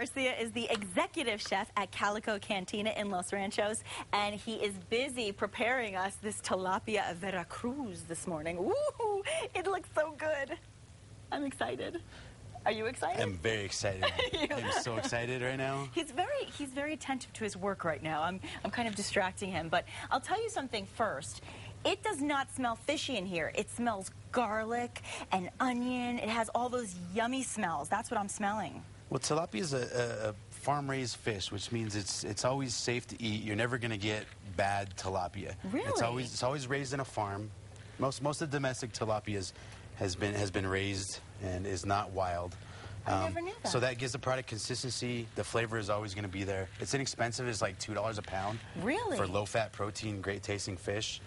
Garcia is the executive chef at Calico Cantina in Los Ranchos, and he is busy preparing us this Tilapia Veracruz this morning. Woo! It looks so good. I'm excited. Are you excited? I'm very excited. I'm so excited right now. He's very attentive to his work right now. I'm kind of distracting him, but I'll tell you something first. It does not smell fishy in here. It smells garlic and onion. It has all those yummy smells. That's what I'm smelling. Well, tilapia is a farm-raised fish, which means it's always safe to eat. You're never going to get bad tilapia. Really? It's always raised in a farm. Most of the domestic tilapia has been raised and is not wild. I never knew that. So that gives the product consistency. The flavor is always going to be there. It's inexpensive. It's like $2 a pound. Really? For low-fat, protein, great-tasting fish.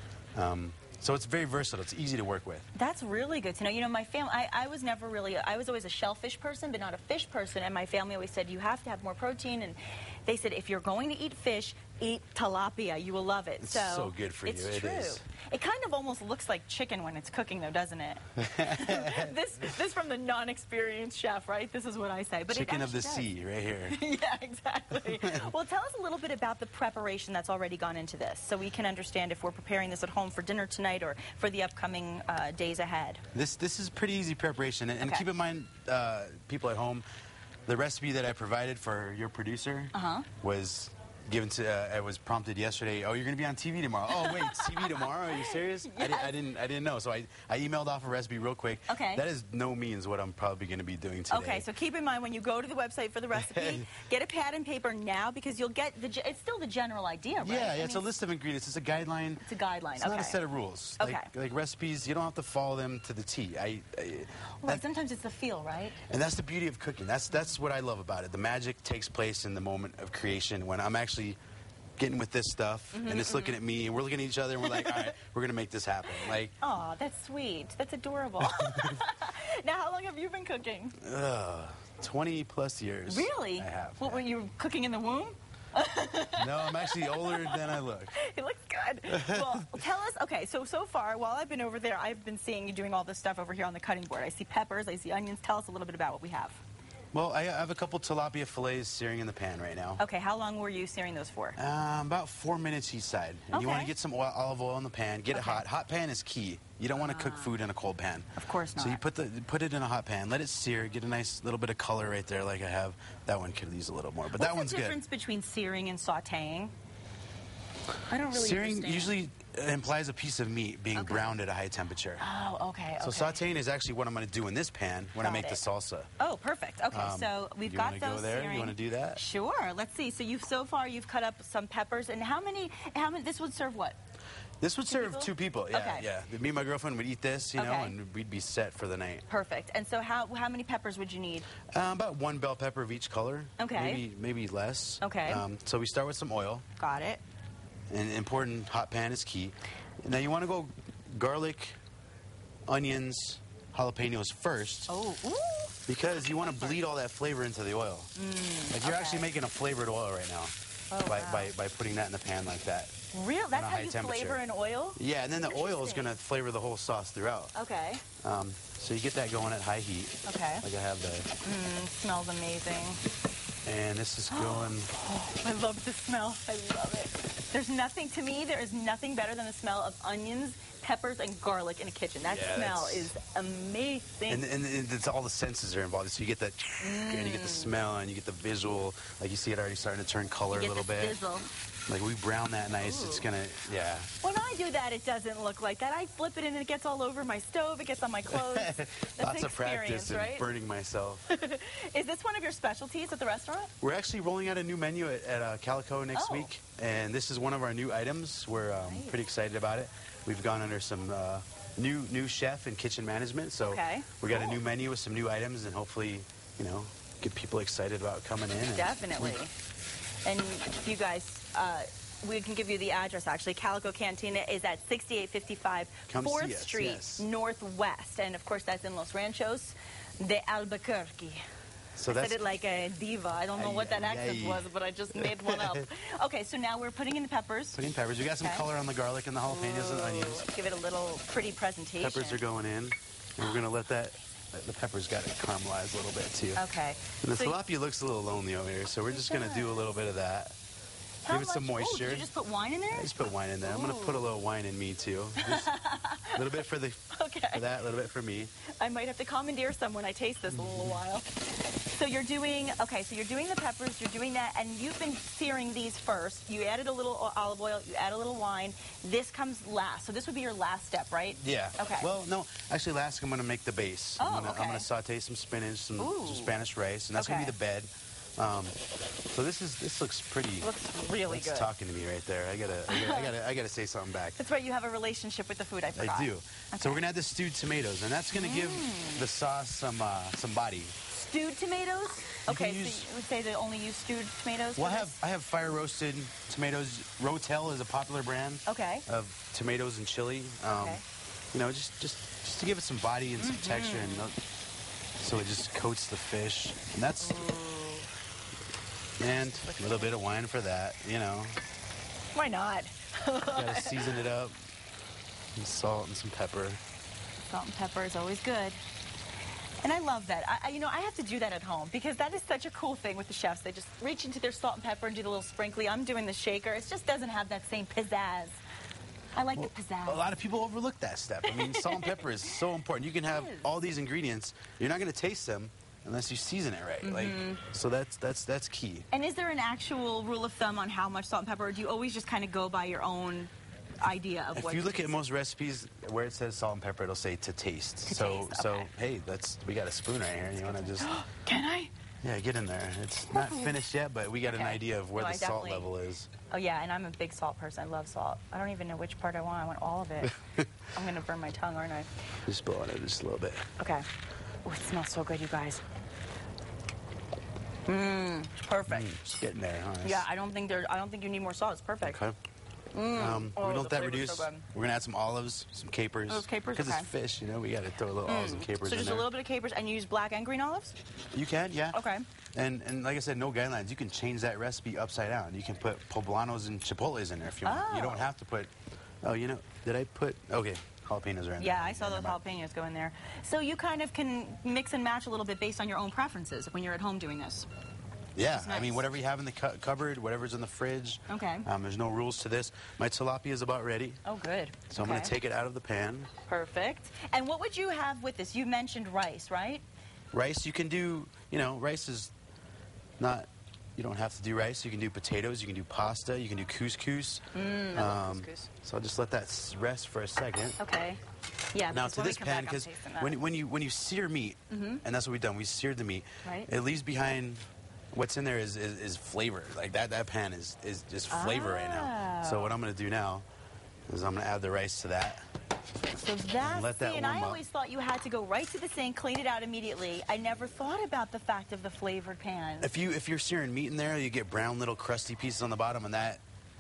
So it's very versatile. It's easy to work with. That's really good to know. You know, my family, I was never really, I was always a shellfish person, but not a fish person. And my family always said, you have to have more protein. And they said, if you're going to eat fish, eat tilapia. You will love it. It's so good for you. It's true. It kind of almost looks like chicken when it's cooking, though, doesn't it? This from the non-experienced chef, right? This is what I say. But chicken it of the sea, right here. Yeah, exactly. Well, tell us a little bit about the preparation that's already gone into this, so we can understand if we're preparing this at home for dinner tonight or for the upcoming days ahead. This is pretty easy preparation, and keep in mind, people at home, the recipe that I provided for your producer was given to. I was prompted yesterday. Oh, you're going to be on TV tomorrow. Oh, wait, it's TV tomorrow? Are you serious? Yes. I didn't know. So I emailed off a recipe real quick. Okay. That is no means what I'm probably going to be doing today. Okay, so keep in mind when you go to the website for the recipe, get a pad and paper now because you'll get it's still the general idea, right? Yeah, it's a list of ingredients. It's a guideline. It's a guideline. It's not a set of rules. Okay. Like recipes, you don't have to follow them to the T. Well, sometimes it's the feel, right? And that's the beauty of cooking. That's what I love about it. The magic takes place in the moment of creation when I'm actually getting with this stuff, and it's looking at me, and we're looking at each other, and we're like, all right, we're going to make this happen. Like, oh, that's sweet. That's adorable. Now, how long have you been cooking? 20-plus years. Really? I have. What, were you cooking in the womb? No, I'm actually older than I look. It looks good. Well, tell us, okay, so far, while I've been over there, I've been seeing you doing all this stuff over here on the cutting board. I see peppers, I see onions. Tell us a little bit about what we have. Well, I have a couple tilapia fillets searing in the pan right now. Okay, how long were you searing those for? About 4 minutes each side. And you want to get some olive oil in the pan, get it hot. Hot pan is key. You don't want to cook food in a cold pan. Of course not. So you put it in a hot pan, let it sear, get a nice little bit of color right there like I have. That one could use a little more, but that one's good. What's the difference between searing and sautéing? I don't really Searing understand. usually implies a piece of meat being browned at a high temperature. Oh, okay. So sautéing is actually what I'm going to do in this pan when I make the salsa. Oh, perfect. Okay, so we've got those You want to go there? searing. You want to do that? Sure. Let's see. So so far you've cut up some peppers, and how many? This would serve what? This would serve two people. Yeah, Okay. yeah. Me and my girlfriend would eat this, you know, and we'd be set for the night. Perfect. And so how many peppers would you need? About 1 bell pepper of each color. Okay. Maybe less. Okay. So we start with some oil. Got it. An important hot pan is key. Now you want to go garlic, onions, jalapenos first. Oh, ooh. Because you want to bleed all that flavor into the oil. Like you're actually making a flavored oil right now by putting that in the pan like that. Real? That's how you flavor an oil? Yeah, and then the oil is going to flavor the whole sauce throughout. Okay. So you get that going at high heat. Okay. Like I have there. Smells amazing. And this is going... Oh, I love the smell. I love it. There's nothing, to me, there is nothing better than the smell of onions, peppers, and garlic in a kitchen. That smell is amazing. And it's all the senses are involved. So you get that, and you get the smell, and you get the visual. Like you see it already starting to turn color a little bit. Sizzle. Like we brown that nice, it's gonna, When I do that, it doesn't look like that. I flip it and it gets all over my stove. It gets on my clothes. That's Lots of practice and burning myself. Is this one of your specialties at the restaurant? We're actually rolling out a new menu at Calico next week, and this is one of our new items. We're pretty excited about it. We've gone under some new chef and kitchen management, so we got a new menu with some new items, and hopefully, you know, get people excited about coming in. Definitely. And you guys, we can give you the address, actually. Calico Cantina is at 6855 4th Street Northwest. And, of course, that's in Los Ranchos de Albuquerque. So I said it like a diva. I don't know what that accent was, but I just made one up. Okay, so now we're putting in the peppers. Putting peppers. We got some color on the garlic and the jalapenos and onions. Give it a little pretty presentation. Peppers are going in. And we're going to let that the pepper's got to caramelize a little bit too. Okay. And the tilapia looks a little lonely over here, so we're just going to do a little bit of that. How Give it some moisture. Oh, did you just put wine in there? I just put wine in there. I'm going to put a little wine in me too. Just a little bit for the for that, a little bit for me. I might have to commandeer some when I taste this in a little while. So you're doing, so you're doing the peppers, you're doing that, and you've been searing these first. You added a little olive oil, you add a little wine. This comes last. So this would be your last step, right? Yeah. Okay. Well, no, actually last I'm going to make the base. Oh, I'm going to saute some spinach, some Spanish rice, and that's Okay. going to be the bed. So this looks pretty. Looks really good. That's talking to me right there. I gotta say something back. That's right. You have a relationship with the food. I forgot. I do. Okay. So we're gonna add the stewed tomatoes, and that's gonna give the sauce some body. Stewed tomatoes? Okay, so you would say they only use stewed tomatoes? Well, I have fire roasted tomatoes. Rotel is a popular brand. Okay. Of tomatoes and chili. Okay. You know, just to give it some body and some texture, and so it just coats the fish, and that's. And a little bit of wine for that, you know. Why not? Gotta season it up. And salt and some pepper. Salt and pepper is always good. And I love that. I have to do that at home because that is such a cool thing with the chefs. They just reach into their salt and pepper and do the little sprinkly. I'm doing the shaker. It just doesn't have that same pizzazz. I like the pizzazz. A lot of people overlook that step. I mean, salt and pepper is so important. You can have all these ingredients. You're not going to taste them unless you season it right. Like, so that's key. And is there an actual rule of thumb on how much salt and pepper, or do you always just kind of go by your own idea of what? If you look at most recipes where it says salt and pepper, it'll say to taste. So hey, we got a spoon right here. You want to just? Can I? Yeah, get in there. It's not finished yet, but we got an idea of where the salt level is. Oh yeah, and I'm a big salt person. I love salt. I don't even know which part I want. I want all of it. I'm gonna burn my tongue, aren't I? Just blow on it just a little bit. Okay. Oh, it smells so good, you guys. Perfect. It's getting there, huh? Yeah, I don't think you need more salt. It's perfect. Okay. We don't let that reduce. So we're gonna add some olives, some capers. Those capers, because it's fish, you know. We gotta throw a little olives and capers. So just a little bit of capers, and you use black and green olives. You can, yeah. Okay. And like I said, no guidelines. You can change that recipe upside down. You can put poblanos and chipotles in there if you want. You don't have to put. Oh, you know, did I put? Okay. Jalapenos are in there. Yeah, I saw those jalapenos go in there. So you kind of can mix and match a little bit based on your own preferences when you're at home doing this. Yeah, nice. I mean, whatever you have in the cupboard, whatever's in the fridge. Okay. There's no rules to this. My tilapia is about ready. Oh, good. So I'm going to take it out of the pan. Perfect. And what would you have with this? You mentioned rice, right? Rice, you can do, rice is not, you don't have to do rice. You can do potatoes, you can do pasta, you can do couscous. I love couscous. So I'll just let that rest for a second. Okay. Yeah. Now to this pan, because when you sear meat, and that's what we've done, we seared the meat. Right. It leaves behind what's in there is flavor. Like that pan is just flavor right now. So what I'm going to do now is I'm going to add the rice to that. So that's and I always thought you had to go right to the sink, clean it out immediately. I never thought about the fact of the flavored pan. If you're searing meat in there, you get brown little crusty pieces on the bottom, and that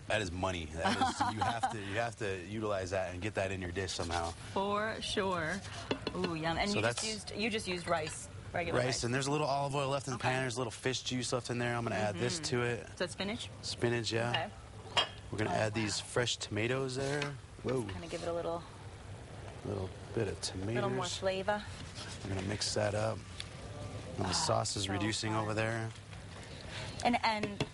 is money. That is, you have to utilize that and get that in your dish somehow. For sure. Ooh, yum. And so you just used rice. Regular rice, and there's a little olive oil left in the pan. There's a little fish juice left in there. I'm going to add this to it. So it's spinach? Spinach, yeah. Okay. We're going to add these fresh tomatoes there. Whoa. Kind of give it a little bit of tomatoes. A little more flavor. We're going to mix that up. And the sauce is reducing over there. And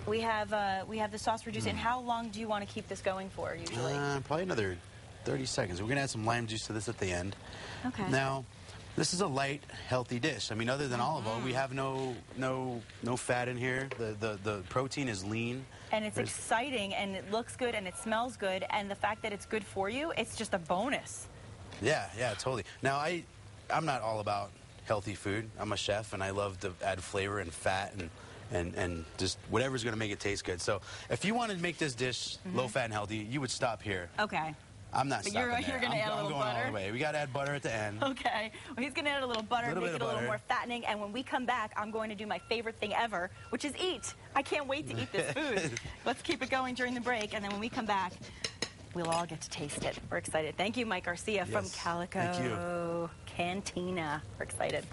we have the sauce reducing. And how long do you want to keep this going for usually? Probably another 30 seconds. We're going to add some lime juice to this at the end. Okay. Now, this is a light, healthy dish. I mean, other than olive oil, we have no fat in here. The protein is lean. And it's exciting, and it looks good, and it smells good, and the fact that it's good for you, it's just a bonus. Yeah, totally. Now, I'm not all about healthy food. I'm a chef, and I love to add flavor and fat and just whatever's going to make it taste good. So if you want to make this dish low fat and healthy, you would stop here. Okay. I'm not stopping there. You're going to add a little butter? I'm going all the way. We got to add butter at the end. Okay. Well, he's going to add a little butter, make it a little more fattening, and when we come back, I'm going to do my favorite thing ever, which is eat. I can't wait to eat this food. Let's keep it going during the break, and then when we come back, we'll all get to taste it. We're excited. Thank you, Mike Garcia from Calico Cantina. We're excited.